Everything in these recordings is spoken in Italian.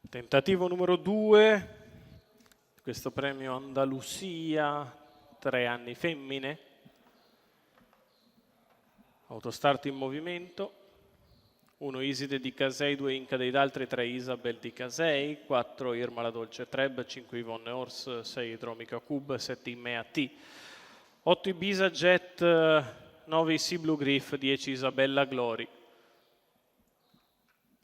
Tentativo numero 2, questo premio Andalusia, 3 anni femmine. Autostart in movimento. 1 Iside di Casei, 2 Inca dei Daltri, 3 Isabel di Casei, 4 Irma la Dolce Treb, 5 Yvonne Horse, 6 Idromica Cub, 7 Imea T, 8 Ibiza Jet, 9 Sea Blue Griff, 10 Isabella Glory.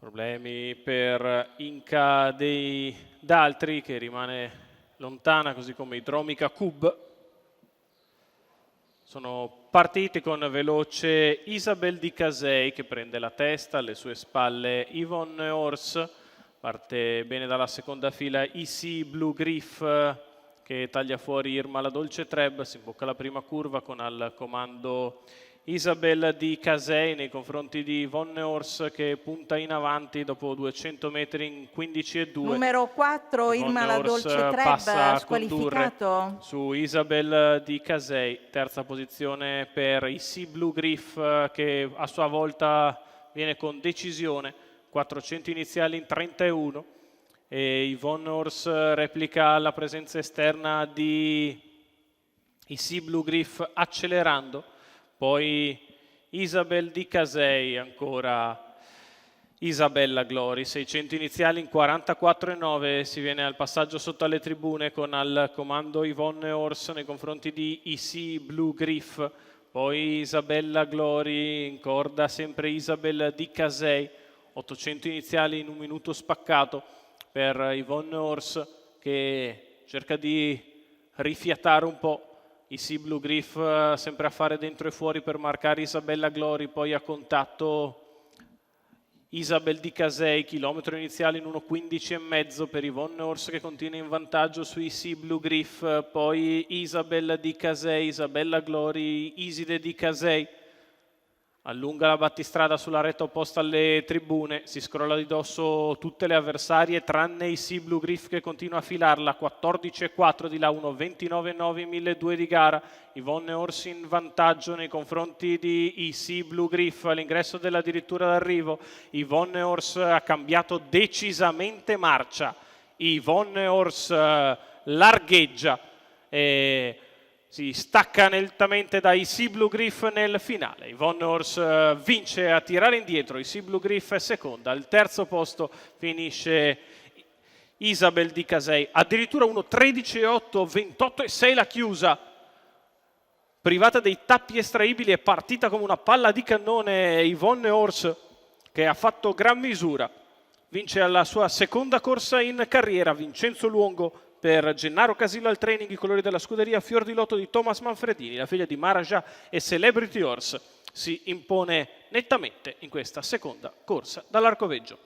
Problemi per Inca dei Daltri che rimane lontana, così come Idromica Cub. Sono partiti con veloce Isabel di Casei che prende la testa, alle sue spalle Yvonne Horse, parte bene dalla seconda fila Sea Blue Griff che taglia fuori Irma la Dolce Treb, si imbocca la prima curva con al comando Isabel di Casei nei confronti di Yvonne Horse che punta in avanti dopo 200 metri in 15,2. Numero 4 Irma la Dolce Treb squalificato su Isabel di Casei. Terza posizione per i Sea Blue Griff che a sua volta viene con decisione, 400 iniziali in 31 e Yvonne Horse replica la presenza esterna di i Sea Blue Griff accelerando. Poi Isabel di Casei, ancora Isabella Glory, 600 iniziali in 44,9, si viene al passaggio sotto alle tribune con al comando Yvonne Horse nei confronti di Sea Blue Griff, poi Isabella Glory, in corda sempre Isabel di Casei, 800 iniziali in 1 minuto spaccato per Yvonne Horse che cerca di rifiatare un po'. I Sea Blue Griff sempre a fare dentro e fuori per marcare Isabella Glory, poi a contatto Isabel di Casei, chilometro iniziale in 1,15,5 per Yvonne Horse che continua in vantaggio sui Sea Blue Griff, poi Isabel di Casei, Isabella Glory, Iside di Casei. Allunga la battistrada sulla retta opposta alle tribune, si scrolla di dosso tutte le avversarie tranne i Sea Blue Griff che continua a filarla, 14,4 di là, 1,29,9, 1.200 di gara. Yvonne Horse in vantaggio nei confronti di i Sea Blue Griff all'ingresso dell'addirittura d'arrivo. Yvonne Horse ha cambiato decisamente marcia, Yvonne Horse largheggia e si stacca nettamente dai Sea Blue Griff nel finale. Yvonne Horse vince a tirare indietro, i Sea Blue Griff è seconda. Al terzo posto finisce Isabel di Casei, addirittura 1,13,8, 28,6 la chiusa. Privata dei tappi estraibili è partita come una palla di cannone Yvonne Horse che ha fatto gran misura. Vince alla sua seconda corsa in carriera Vincenzo Luongo per Gennaro Casillo al training, i colori della scuderia Fior di Lotto di Thomas Manfredini, la figlia di Maraja e Celebrity Horse si impone nettamente in questa seconda corsa dall'Arcoveggio.